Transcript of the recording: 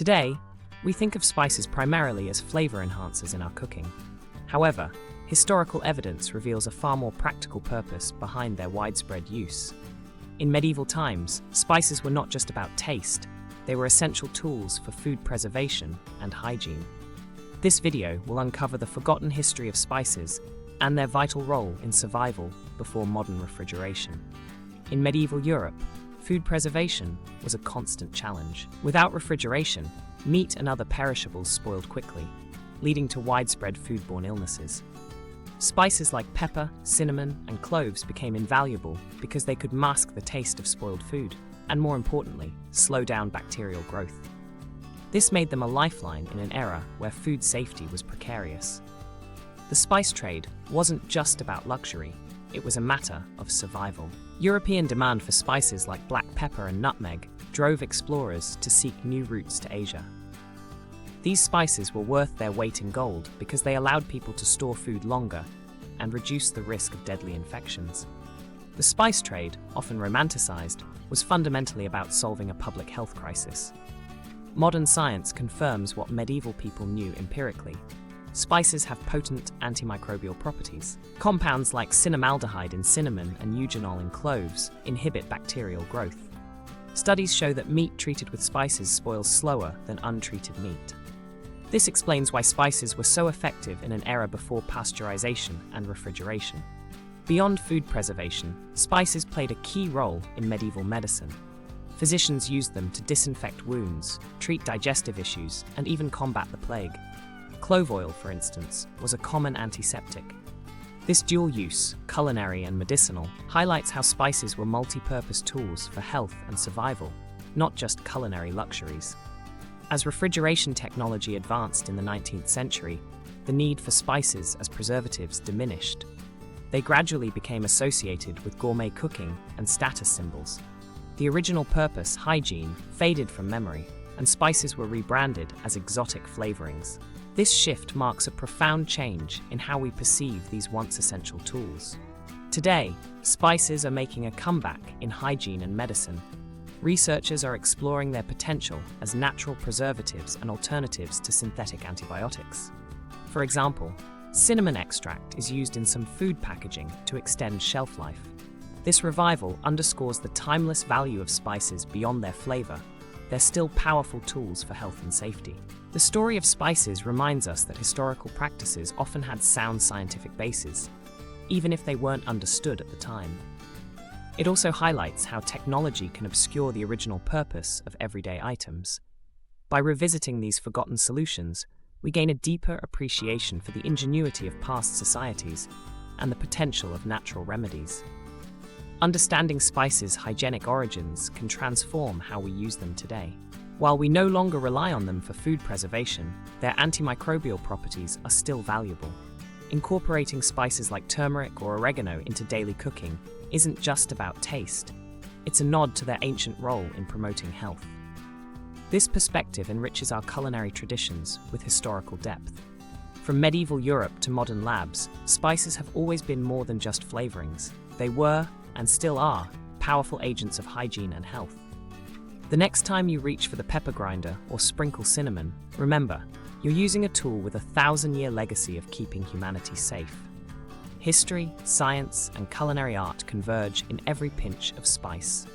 Today, we think of spices primarily as flavor enhancers in our cooking. However, historical evidence reveals a far more practical purpose behind their widespread use. In medieval times, spices were not just about taste, they were essential tools for food preservation and hygiene. This video will uncover the forgotten history of spices and their vital role in survival before modern refrigeration. In medieval Europe, food preservation was a constant challenge. Without refrigeration, meat and other perishables spoiled quickly, leading to widespread foodborne illnesses. Spices like pepper, cinnamon, and cloves became invaluable because they could mask the taste of spoiled food, and more importantly, slow down bacterial growth. This made them a lifeline in an era where food safety was precarious. The spice trade wasn't just about luxury, it was a matter of survival. European demand for spices like black pepper and nutmeg drove explorers to seek new routes to Asia. These spices were worth their weight in gold because they allowed people to store food longer and reduce the risk of deadly infections. The spice trade, often romanticized, was fundamentally about solving a public health crisis. Modern science confirms what medieval people knew empirically. Spices have potent antimicrobial properties. Compounds like cinnamaldehyde in cinnamon and eugenol in cloves inhibit bacterial growth. Studies show that meat treated with spices spoils slower than untreated meat. This explains why spices were so effective in an era before pasteurization and refrigeration. Beyond food preservation, spices played a key role in medieval medicine. Physicians used them to disinfect wounds, treat digestive issues, and even combat the plague. Clove oil, for instance, was a common antiseptic. This dual use, culinary and medicinal, highlights how spices were multi-purpose tools for health and survival, not just culinary luxuries. As refrigeration technology advanced in the 19th century, the need for spices as preservatives diminished. They gradually became associated with gourmet cooking and status symbols. The original purpose, hygiene, faded from memory, and spices were rebranded as exotic flavorings. This shift marks a profound change in how we perceive these once essential tools. Today, spices are making a comeback in hygiene and medicine. Researchers are exploring their potential as natural preservatives and alternatives to synthetic antibiotics. For example, cinnamon extract is used in some food packaging to extend shelf life. This revival underscores the timeless value of spices beyond their flavor. They're still powerful tools for health and safety. The story of spices reminds us that historical practices often had sound scientific bases, even if they weren't understood at the time. It also highlights how technology can obscure the original purpose of everyday items. By revisiting these forgotten solutions, we gain a deeper appreciation for the ingenuity of past societies and the potential of natural remedies. Understanding spices' hygienic origins can transform how we use them today. While we no longer rely on them for food preservation, their antimicrobial properties are still valuable. Incorporating spices like turmeric or oregano into daily cooking isn't just about taste. It's a nod to their ancient role in promoting health. This perspective enriches our culinary traditions with historical depth. From medieval Europe to modern labs, spices have always been more than just flavorings. They were, and still are, powerful agents of hygiene and health. The next time you reach for the pepper grinder or sprinkle cinnamon, remember, you're using a tool with a 1,000-year legacy of keeping humanity safe. History, science, and culinary art converge in every pinch of spice.